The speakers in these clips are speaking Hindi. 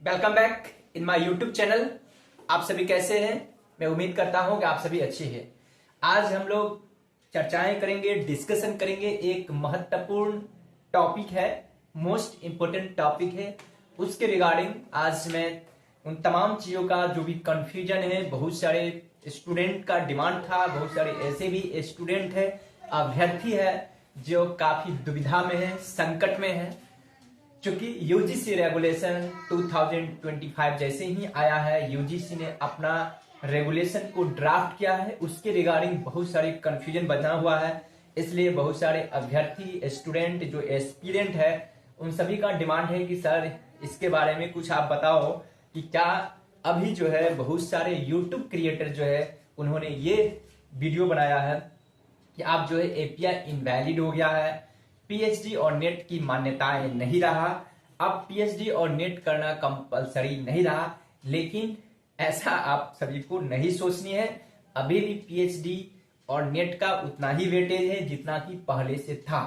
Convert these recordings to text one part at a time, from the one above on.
Welcome back in my YouTube channel. आप सभी कैसे हैं? मैं उम्मीद करता हूं कि आप सभी अच्छे हैं। आज हम लोग चर्चाएं करेंगे, डिस्कशन करेंगे। एक महत्वपूर्ण टॉपिक है, मोस्ट इंपोर्टेंट टॉपिक है। उसके रिगार्डिंग आज मैं उन तमाम चीजों का जो भी कंफ्यूजन है, बहुत सारे स्टूडेंट का डिमांड था, बहुत सारे ऐसे भी स्टूडेंट है, अभ्यर्थी है जो काफी दुविधा में है, संकट में है। चूंकि यूजीसी रेगुलेशन 2025 जैसे ही आया है, यूजीसी ने अपना रेगुलेशन को ड्राफ्ट किया है, उसके रिगार्डिंग बहुत सारी कंफ्यूजन बना हुआ है। इसलिए बहुत सारे अभ्यर्थी, स्टूडेंट जो एस्पिरेंट है, उन सभी का डिमांड है कि सर इसके बारे में कुछ आप बताओ कि क्या अभी जो है बहुत सारे यूट्यूब क्रिएटर जो है उन्होंने ये वीडियो बनाया है कि आप जो है एपीआई इनवैलिड हो गया है, पीएचडी और नेट की मान्यताएं नहीं रहा, अब पीएचडी और नेट करना कंपलसरी नहीं रहा। लेकिन ऐसा आप सभी को नहीं सोचनी है, अभी भी पीएचडी और नेट का उतना ही वेटेज है जितना कि पहले से था।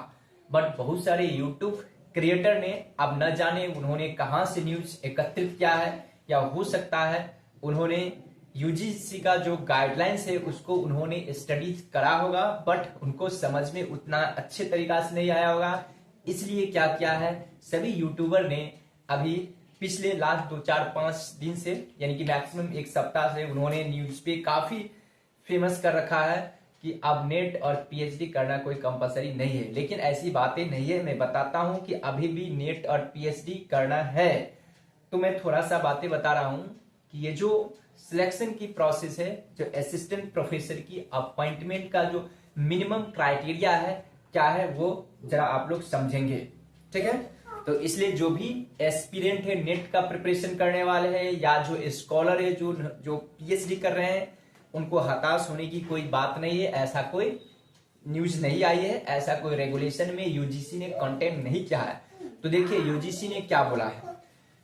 बट बहुत सारे यूट्यूब क्रिएटर ने, अब न जाने उन्होंने कहां से न्यूज एकत्रित किया है, या हो सकता है उन्होंने यूजीसी का जो गाइडलाइंस है उसको उन्होंने स्टडी करा होगा, बट उनको समझ में उतना अच्छे तरीका से नहीं आया होगा। इसलिए क्या किया है, सभी यूट्यूबर ने अभी पिछले लास्ट 2-4-5 दिन से, यानी कि मैक्सिमम एक सप्ताह से, उन्होंने न्यूज पे काफी फेमस कर रखा है कि अब नेट और पीएचडी करना कोई कंपलसरी नहीं है। लेकिन ऐसी बातें नहीं है। मैं बताता हूं कि अभी भी नेट और पीएचडी करना है। तो मैं थोड़ा सा बातें बता रहा हूं कि ये जो सिलेक्शन की प्रोसेस है, जो असिस्टेंट प्रोफेसर की अपॉइंटमेंट का जो मिनिमम क्राइटेरिया है, क्या है वो जरा आप लोग समझेंगे, ठीक है? तो इसलिए जो भी एस्पिरेंट है, नेट का प्रिपरेशन करने वाले हैं, या जो स्कॉलर है जो पीएचडी कर रहे हैं, उनको हताश होने की कोई बात नहीं है। ऐसा कोई न्यूज नहीं आई है, ऐसा कोई रेगुलेशन में यूजीसी ने कंटेंट नहीं किया है। तो देखिए यूजीसी ने क्या बोला है।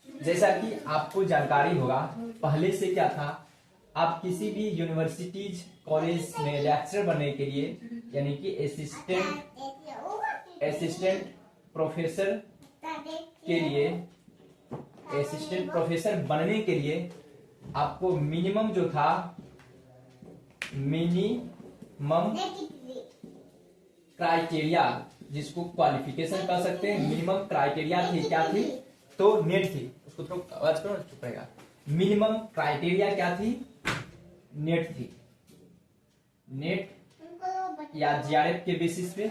जैसा कि आपको जानकारी होगा, पहले से क्या था, आप किसी भी यूनिवर्सिटीज, कॉलेज में लेक्चरर बनने के लिए, यानी कि असिस्टेंट प्रोफेसर के लिए, असिस्टेंट प्रोफेसर बनने के लिए आपको मिनिमम जो था, मिनिमम क्राइटेरिया, जिसको क्वालिफिकेशन कह सकते हैं, मिनिमम क्राइटेरिया थी, क्या थी? तो नेट थी। उसको थोड़ा आवाज करो, चुप रहेगा। मिनिमम क्राइटेरिया क्या थी? नेट थी। नेट या जीआरएफ के बेसिस पे,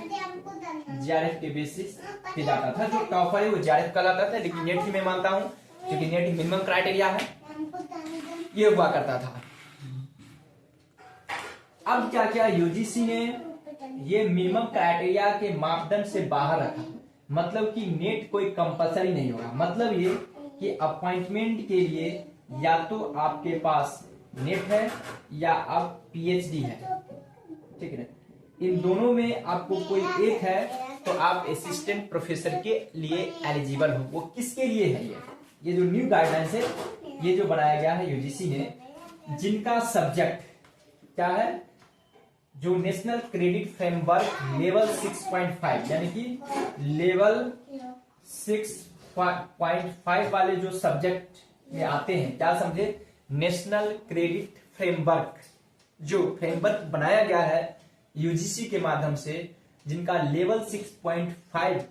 जीआरएफ के बेसिस पे जाता था। जो टॉपर है वो जीआरएफ कहलाता था, लेकिन नेट ही मैं मानता हूं क्योंकि नेट ही मिनिमम क्राइटेरिया है, ये हुआ करता था। अब क्या किया यूजीसी ने, ये मिनिमम क्राइटेरिया के मापदंड से बाहर रखा। मतलब कि नेट कोई कंपलसरी नहीं होगा। मतलब ये कि अपॉइंटमेंट के लिए या तो आपके पास नेट है या आप पीएचडी है, ठीक है? इन दोनों में आपको कोई एक है तो आप असिस्टेंट प्रोफेसर के लिए एलिजिबल हो। वो किसके लिए है? ये जो न्यू गाइडलाइंस है, ये जो बनाया गया है यूजीसी ने, जिनका सब्जेक्ट क्या है, जो नेशनल क्रेडिट फ्रेमवर्क लेवल 6.5, यानी कि लेवल 6.5 वाले जो सब्जेक्ट में आते हैं, क्या समझे? नेशनल क्रेडिट फ्रेमवर्क, जो फ्रेमवर्क बनाया गया है यूजीसी के माध्यम से, जिनका लेवल 6.5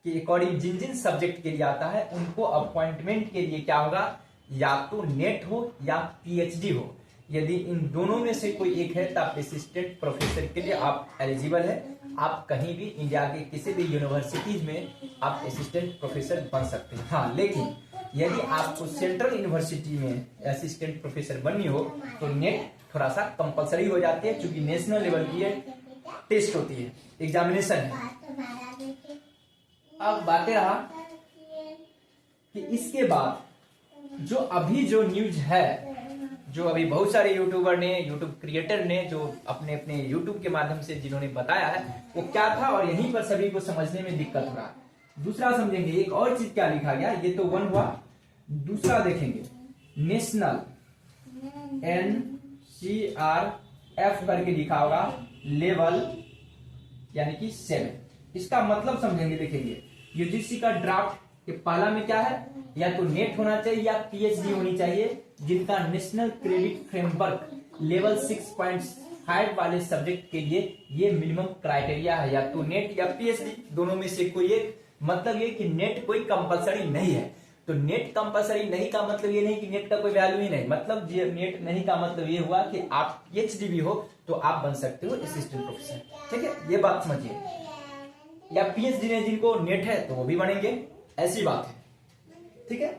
के अकॉर्डिंग जिन जिन सब्जेक्ट के लिए आता है, उनको अपॉइंटमेंट के लिए क्या होगा, या तो नेट हो या पीएचडी हो। यदि इन दोनों में से कोई एक है तब असिस्टेंट प्रोफेसर के लिए आप एलिजिबल है। आप कहीं भी इंडिया के किसी भी यूनिवर्सिटीज में आप असिस्टेंट प्रोफेसर बन सकते हैं। हाँ, लेकिन यदि आपको सेंट्रल यूनिवर्सिटी में असिस्टेंट प्रोफेसर बननी हो तो नेट थोड़ा सा कंपलसरी हो जाती है, क्योंकि नेशनल लेवल की टेस्ट होती है, एग्जामिनेशन है। अब बातें रहा कि इसके बाद जो अभी जो न्यूज है, जो अभी बहुत सारे यूट्यूबर ने, यूट्यूब क्रिएटर ने, जो अपने अपने यूट्यूब के माध्यम से जिन्होंने बताया है, वो क्या था, और यहीं पर सभी को समझने में दिक्कत हो रहा है। दूसरा समझेंगे, एक और चीज क्या लिखा गया, ये तो वन हुआ। दूसरा देखेंगे, नेशनल NCRF करके लिखा होगा, लेवल यानी कि 7। इसका मतलब समझेंगे, देखेंगे यूजीसी का ड्राफ्ट कि पहला में क्या है, या तो नेट होना चाहिए या पीएचडी होनी चाहिए जिनका नेशनल क्रेडिट फ्रेमवर्क लेवल 6.5 वाले सब्जेक्ट के लिए ये मिनिमम क्राइटेरिया है, या तो नेट या पीएचडी, दोनों में से कोई एक। मतलब ये कि नेट कोई कंपलसरी नहीं है। तो नेट कंपलसरी नहीं का मतलब ये नहीं कि नेट का कोई वैल्यू ही नहीं, मतलब ये नेट नहीं का मतलब ये हुआ कि आप पीएचडी भी हो तो आप बन सकते हो असिस्टेंट प्रोफेसर। ठीक है, ये बात समझिए। या पीएचडी ने जिनको नेट है तो वो भी बनेंगे, ऐसी बात है। ठीक है,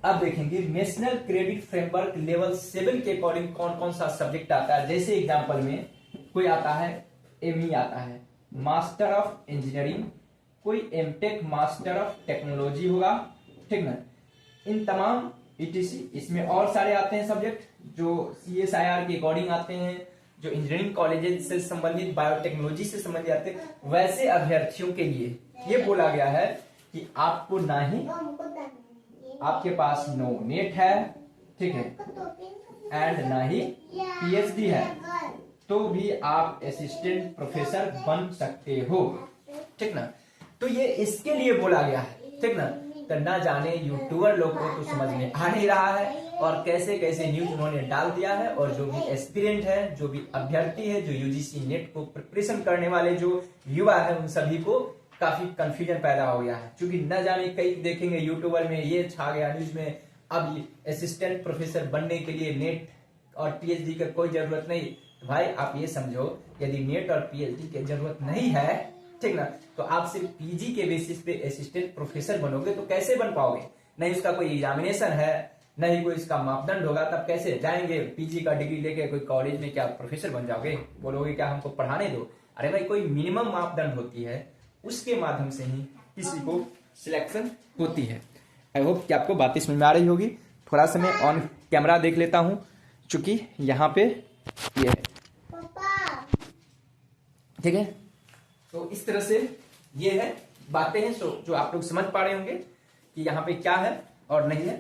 अब देखेंगे नेशनल क्रेडिट फ्रेमवर्क लेवल 7 के अकॉर्डिंग कौन कौन सा सब्जेक्ट आता है। जैसे एग्जांपल में कोई आता है एमई आता है, मास्टर ऑफ इंजीनियरिंग, कोई एमटेक मास्टर ऑफ टेक्नोलॉजी होगा, ठीक ना। इन तमाम ईटीसी, इसमें और सारे आते हैं सब्जेक्ट जो सीएसआईआर के अकॉर्डिंग आते हैं, जो इंजीनियरिंग कॉलेजेस से संबंधित, बायोटेक्नोलॉजी से संबंधित आते हैं। वैसे अभ्यर्थियों के लिए ये बोला गया है कि आपको ना ही आपके पास नो नेट है, ठीक है, एंड ना ही पीएचडी है, तो भी आप असिस्टेंट प्रोफेसर बन सकते हो, ठीक ना। तो ये इसके लिए बोला गया है, ठीक ना। तो ना जाने यूट्यूबर लोग को तो समझ में आ नहीं रहा है और कैसे कैसे न्यूज उन्होंने डाल दिया है, और जो भी एस्पिरेंट है, जो भी अभ्यर्थी है, जो यूजीसी नेट को प्रिपरेशन करने वाले जो युवा है, उन सभी को काफी कंफ्यूजन पैदा हो गया है। क्योंकि न जाने कई देखेंगे यूट्यूबर में ये छा गया न्यूज में, अब असिस्टेंट प्रोफेसर बनने के लिए नेट और पीएचडी का कोई जरूरत नहीं। तो भाई आप ये समझो, यदि नेट और पीएचडी की जरूरत नहीं है, ठीक ना, तो आप सिर्फ पीजी के बेसिस पे असिस्टेंट प्रोफेसर बनोगे तो कैसे बन पाओगे? नहीं उसका कोई एग्जामिनेशन है, नहीं कोई इसका मापदंड होगा, तब कैसे जाएंगे पीजी का डिग्री लेके कोई कॉलेज में क्या प्रोफेसर बन जाओगे? बोलोगे क्या हमको पढ़ाने दो? अरे भाई कोई मिनिमम मापदंड होती है, उसके माध्यम से ही किसी को सिलेक्शन होती है। आई होप कि आपको बातें समझ में आ रही होगी। थोड़ा सा मैं ऑन कैमरा देख लेता हूं, चूंकि यहाँ पे ये है, ठीक है। तो इस तरह से ये है बातें हैं जो आप लोग समझ पा रहे होंगे कि यहाँ पे क्या है और नहीं है।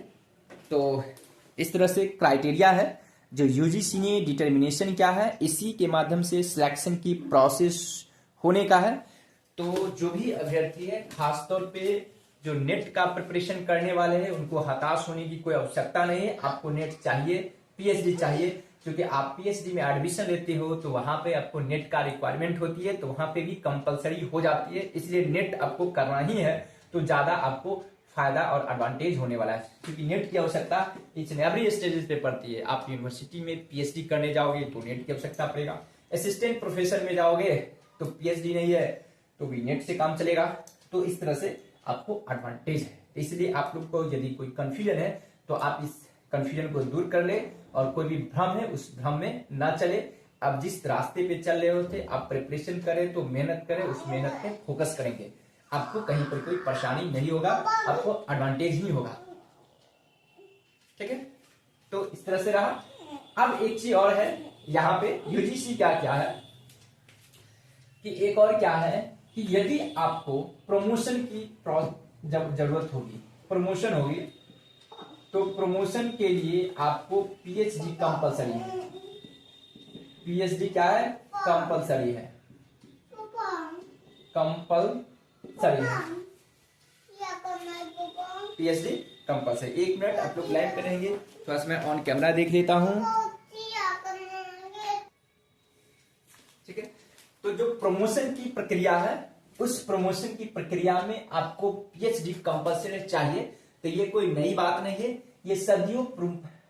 तो इस तरह से क्राइटेरिया है जो यूजीसी ने डिटर्मिनेशन क्या है, इसी के माध्यम से सिलेक्शन की प्रोसेस होने का है। तो जो भी अभ्यर्थी है, खासतौर पे जो नेट का प्रिपरेशन करने वाले हैं, उनको हताश होने की कोई आवश्यकता नहीं है। आपको नेट चाहिए, पीएचडी चाहिए, क्योंकि आप पीएचडी में एडमिशन लेते हो तो वहां पे आपको नेट का रिक्वायरमेंट होती है, तो वहां पे भी कंपलसरी हो जाती है। इसलिए नेट आपको करना ही है, तो ज्यादा आपको फायदा और एडवांटेज होने वाला है। क्योंकि नेट की आवश्यकता ईच एंड एवरी स्टेजेस पे पड़ती है। आप यूनिवर्सिटी में पीएचडी करने जाओगे तो नेट की आवश्यकता पड़ेगा, असिस्टेंट प्रोफेसर में जाओगे तो पीएचडी नहीं है तो भी नेट से काम चलेगा। तो इस तरह से आपको एडवांटेज है। इसलिए आप लोग को यदि कोई कंफ्यूजन है तो आप इस कंफ्यूजन को दूर कर ले, और कोई भी भ्रम है उस भ्रम में ना चले। आप जिस रास्ते पे चल रहे होते, आप प्रिपरेशन करें तो मेहनत करें, उस मेहनत पे फोकस करेंगे, आपको कहीं पर कोई परेशानी नहीं होगा, आपको एडवांटेज ही होगा, ठीक है। तो इस तरह से रहा। अब एक चीज और है यहाँ पे, यूजीसी क्या क्या है कि एक और क्या है कि यदि आपको प्रमोशन की जब जरूरत होगी, प्रमोशन होगी, तो प्रमोशन के लिए आपको पीएचडी कंपलसरी है। पीएचडी क्या है? कंपलसरी है, कंपलसरी है पीएचडी कंपलसरी। एक मिनट आप लोग लाइव करेंगे, थोड़ा सा मैं ऑन कैमरा देख लेता हूं, ठीक है। तो जो प्रमोशन की प्रक्रिया है, उस प्रमोशन की प्रक्रिया में आपको पीएचडी कंपलसरी चाहिए। तो ये कोई नई बात नहीं है, ये सदियों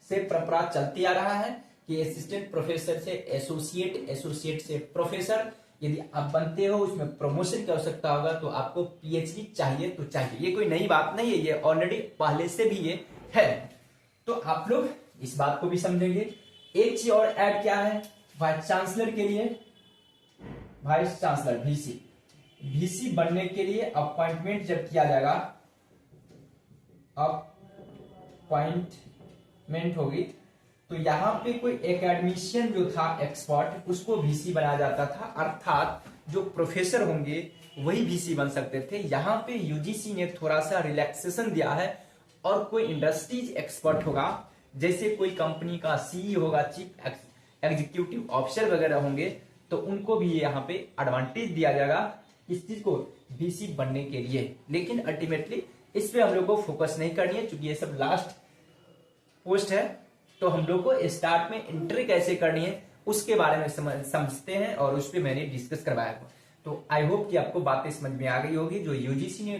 से परंपरा चलती आ रहा है कि असिस्टेंट प्रोफेसर से एसोसिएट, एसोसिएट से प्रोफेसर यदि आप बनते हो, उसमें प्रमोशन की आवश्यकता होगा तो आपको पीएचडी चाहिए तो चाहिए। ये कोई नई बात नहीं है, ये ऑलरेडी पहले से भी ये है। तो आप लोग इस बात को भी समझेंगे। एक चीज और ऐड क्या है, वाइस चांसलर के लिए, वाइस चांसलर वीसी, वीसी बनने के लिए अपॉइंटमेंट जब किया जाएगा, अपॉइंटमेंट होगी, तो यहाँ पे कोई एकेडमिशियन जो था एक्सपर्ट, उसको वीसी बनाया जाता था। अर्थात जो प्रोफेसर होंगे वही वीसी बन सकते थे। यहाँ पे यूजीसी ने थोड़ा सा रिलैक्सेशन दिया है, और कोई इंडस्ट्रीज एक्सपर्ट होगा, जैसे कोई कंपनी का सीईओ होगा, चीफ एग्जीक्यूटिव ऑफिसर वगैरह होंगे, तो उनको भी यहाँ पे एडवांटेज दिया जाएगा इस चीज को वीसी बनने के लिए। लेकिन अल्टीमेटली इस पे हम लोग को फोकस नहीं करनी है, क्योंकि ये सब लास्ट पोस्ट है। तो हम लोग को स्टार्ट में एंट्री कैसे करनी है उसके बारे में समझते हैं, और उस पर मैंने डिस्कस करवाया था। तो आई होप कि आपको बातें समझ में आ गई होगी। जो यूजीसी ने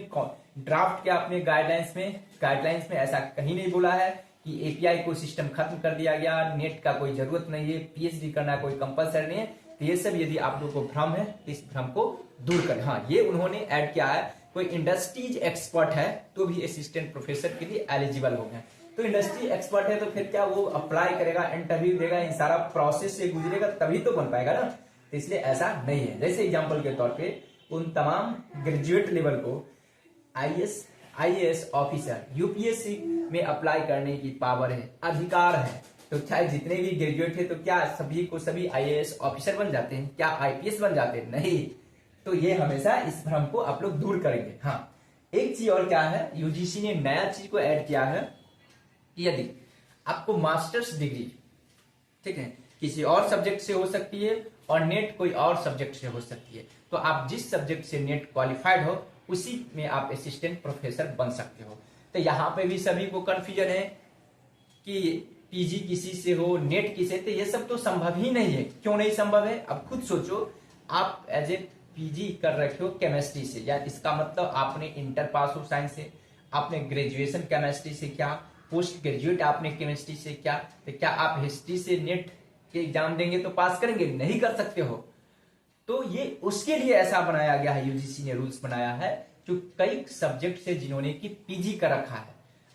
ड्राफ्ट किया अपने गाइडलाइंस में ऐसा कहीं नहीं बोला है कि एपीआई को सिस्टम खत्म कर दिया गया, नेट का कोई जरूरत नहीं है, पीएचडी करना कोई कंपलसरी नहीं है। तो ये सब यदि आप लोग को भ्रम है तो इस भ्रम को दूर करें। हाँ, ये उन्होंने ऐड किया है, कोई इंडस्ट्रीज एक्सपर्ट है तो भी असिस्टेंट प्रोफेसर के लिए एलिजिबल हो गए। तो इंडस्ट्री एक्सपर्ट है तो फिर क्या वो अप्लाई करेगा, इंटरव्यू देगा, इन सारा प्रोसेस से गुजरेगा तभी तो बन पाएगा ना। तो इसलिए ऐसा नहीं है। जैसे एग्जांपल के तौर पे उन तमाम ग्रेजुएट लेवल को आईएएस ऑफिसर यूपीएससी में अप्लाई करने की पावर है, अधिकार है। तो चाहे जितने भी ग्रेजुएट है तो क्या सभी को सभी आईएएस ऑफिसर बन जाते हैं, क्या आईपीएस बन जाते हैं? नहीं। तो ये हमेशा इस भ्रम को आप लोग दूर करेंगे। हाँ, एक चीज और क्या है, यूजीसी ने नया चीज को ऐड किया है कि यदि आपको मास्टर्स डिग्री, ठीक है, किसी और सब्जेक्ट से हो सकती है और नेट कोई और सब्जेक्ट से हो सकती है, तो आप जिस सब्जेक्ट से नेट क्वालिफाइड हो उसी में आप असिस्टेंट प्रोफेसर बन सकते हो। तो यहाँ पे भी सभी को कंफ्यूजन है कि पीजी किसी से हो, नेट किसे, तो ये सब तो संभव ही नहीं है। क्यों नहीं संभव है? अब खुद सोचो, आप एज ए पीजी कर रखे हो केमिस्ट्री से, या इसका मतलब आपने इंटर पास हो साइंस से, आपने ग्रेजुएशन केमिस्ट्री से किया, पोस्ट ग्रेजुएट आपने केमिस्ट्री से किया, तो क्या आप हिस्ट्री से नेट के एग्जाम देंगे तो पास करेंगे? नहीं कर सकते हो। तो ये उसके लिए ऐसा बनाया गया है, यूजीसी ने रूल्स बनाया है, जो कई सब्जेक्ट से जिन्होंने की पीजी कर रखा है,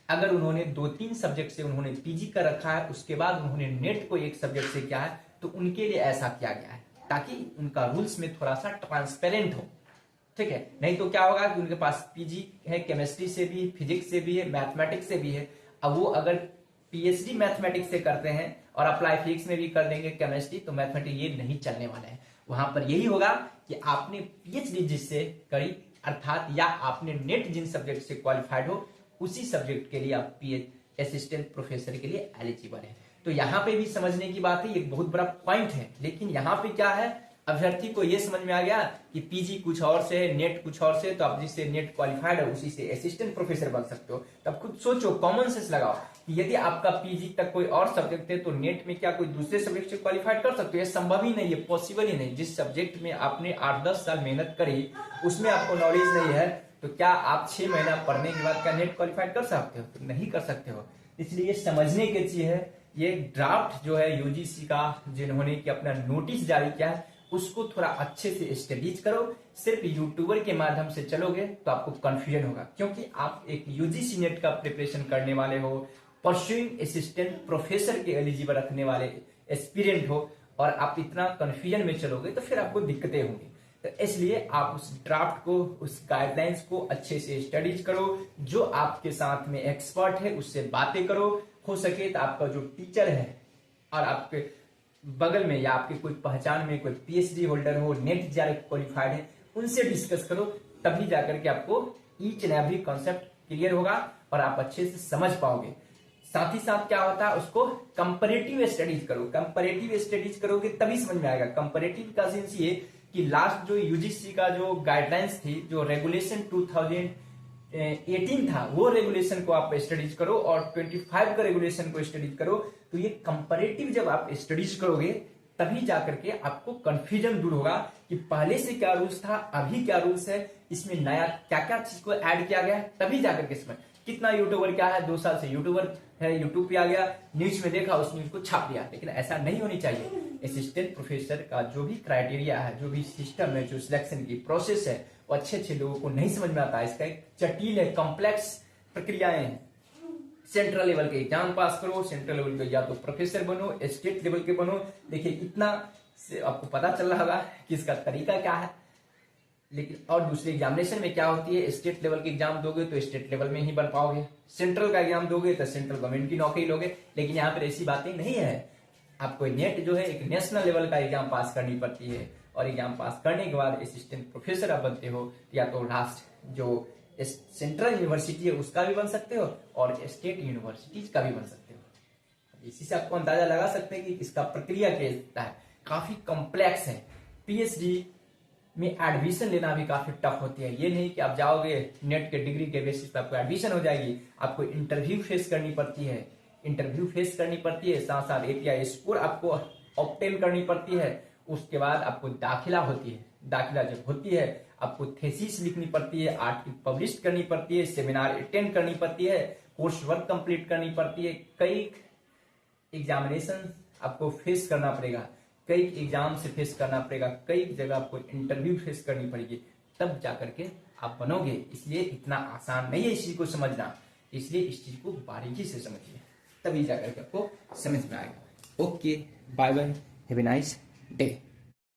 अगर उन्होंने 2-3 सब्जेक्ट से उन्होंने पीजी कर रखा है, उसके बाद उन्होंने नेट को एक सब्जेक्ट से किया है, तो उनके लिए ऐसा किया गया है ताकि उनका रूल्स में थोड़ा सा ट्रांसपेरेंट हो। ठीक है, नहीं तो क्या होगा कि उनके पास पीजी है, केमिस्ट्री से भी, फिजिक्स से भी है, मैथमेटिक्स से भी है। अब वो अगर पीएचडी मैथमेटिक्स से करते हैं और अप्लाई फिजिक्स में भी कर देंगे केमिस्ट्री, तो मैथमेटिक्स ये नहीं चलने वाला है। वहां पर यही होगा कि आपने पीएचडी जिससे करी, अर्थात या आपने नेट जिन सब्जेक्ट से क्वालिफाइड हो उसी सब्जेक्ट के लिए आप असिस्टेंट प्रोफेसर के लिए एलिजिबल है। तो यहाँ पे भी समझने की बात है, एक बहुत बड़ा पॉइंट है। लेकिन यहाँ पे क्या है, अभ्यर्थी को यह समझ में आ गया कि पीजी कुछ और से है, नेट कुछ और से, तो आप जिससे नेट क्वालिफाइड है उसी से असिस्टेंट प्रोफेसर बन सकते हो। तब खुद सोचो, कॉमन सेंस लगाओ कि यदि आपका पीजी तक कोई और सब्जेक्ट है तो नेट में क्या कोई दूसरे सब्जेक्ट से क्वालिफाइड कर सकते हो? ये संभव ही नहीं है, पॉसिबल ही नहीं। जिस सब्जेक्ट में आपने 8-10 साल मेहनत करी उसमें आपको नॉलेज नहीं है, तो क्या आप 6 महीना पढ़ने के बाद क्या नेट क्वालिफाइड कर सकते हो? तो नहीं कर सकते हो। इसलिए ये समझने की चीज है। ये ड्राफ्ट जो है यूजीसी का, जिन्होंने कि अपना नोटिस जारी किया है, उसको थोड़ा अच्छे से स्टडीज करो। सिर्फ यूट्यूबर के माध्यम से चलोगे तो आपको कंफ्यूजन होगा, क्योंकि आप एक यूजीसी नेट का प्रिपरेशन करने वाले हो, परस्यूइंग असिस्टेंट प्रोफेसर के एलिजिबल रखने वाले एस्पिरेंट हो, और आप इतना कंफ्यूजन में चलोगे तो फिर आपको दिक्कतें होंगी। तो इसलिए आप उस ड्राफ्ट को, उस गाइडलाइंस को अच्छे से स्टडीज करो। जो आपके साथ में एक्सपर्ट है उससे बातें करो। हो सके तो आपका जो टीचर है और आपके बगल में या आपके कोई पहचान में कोई पीएचडी होल्डर हो, नेट जारी क्वालिफाइड है, उनसे डिस्कस करो। तभी जाकर के आपको each and every concept clear होगा और आप अच्छे से समझ पाओगे। साथ ही साथ क्या होता है, उसको कंपैरेटिव स्टडीज करो। कंपैरेटिव स्टडीज करोगे तभी समझ में आएगा। कंपैरेटिव का सेंस ये कि लास्ट जो यूजीसी का जो गाइडलाइंस थी, जो रेगुलेशन 2018 था, वो रेगुलेशन को आप स्टडीज करो और 25 का रेगुलेशन को स्टडीज करो। तो ये कंपैरेटिव जब आप स्टडीज करोगे तभी जाकर के आपको कंफ्यूजन दूर होगा कि पहले से क्या रूल्स था, अभी क्या रूल्स है, इसमें नया क्या क्या चीज को ऐड किया गया है, तभी जाकर के इसमें कितना यूट्यूबर क्या है, 2 साल से यूट्यूबर है, यूट्यूब पे आ गया, न्यूज में देखा, उस न्यूज को छाप दिया। लेकिन ऐसा नहीं होनी चाहिए। असिस्टेंट प्रोफेसर का जो भी क्राइटेरिया है, जो भी सिस्टम है, जो सिलेक्शन की प्रोसेस है, वो अच्छे लोगों को नहीं समझ में आता है। इसका एक जटिल है, कॉम्प्लेक्स प्रक्रियाएं हैं। सेंट्रल लेवल के एग्जाम पास करो, सेंट्रल लेवल के या तो प्रोफेसर बनो, स्टेट लेवल के बनो। देखिए इतना से आपको पता चल रहा होगा कि इसका तरीका क्या है। लेकिन और दूसरे एग्जामिनेशन में क्या होती है, स्टेट लेवल के एग्जाम दोगे तो स्टेट लेवल में ही बन पाओगे, सेंट्रल का एग्जाम दोगे तो सेंट्रल गवर्नमेंट की नौकरी लोगे। लेकिन यहाँ पर ऐसी बातें नहीं है। आपको नेट जो है एक नेशनल लेवल का एग्जाम पास करनी पड़ती है, और एग्जाम पास करने के बाद असिस्टेंट प्रोफेसर आप बनते हो, या तो लास्ट जो सेंट्रल यूनिवर्सिटी है उसका भी बन सकते हो और स्टेट यूनिवर्सिटीज का भी बन सकते हो। इसी से आपको अंदाजा लगा सकते हैं कि इसका प्रक्रिया क्या है। काफी कॉम्प्लेक्स है। पीएचडी में एडमिशन लेना भी काफी टफ होती है। ये नहीं कि आप जाओगे नेट के डिग्री के बेसिस पर आपको एडमिशन हो जाएगी, आपको इंटरव्यू फेस करनी पड़ती है। इंटरव्यू फेस करनी पड़ती है, साथ साथ API स्कोर आपको ऑब्टेन करनी पड़ती है। उसके बाद आपको दाखिला होती है। दाखिला जब होती है आपको थेसिस लिखनी पड़ती है, आर्टिकल पब्लिश करनी पड़ती है, सेमिनार अटेंड करनी पड़ती है, कोर्स वर्क कंप्लीट करनी पड़ती है, कई एग्जामिनेशन आपको फेस करना पड़ेगा, कई एग्जाम से फेस करना पड़ेगा, कई जगह आपको इंटरव्यू फेस करनी पड़ेगी, तब जाकर के आप बनोगे। इसलिए इतना आसान नहीं है इस चीज को समझना, इसलिए इस चीज को बारीकी से समझिए, तभी जाकर के आपको समझ में आएगा। Okay, bye bye, have a nice day.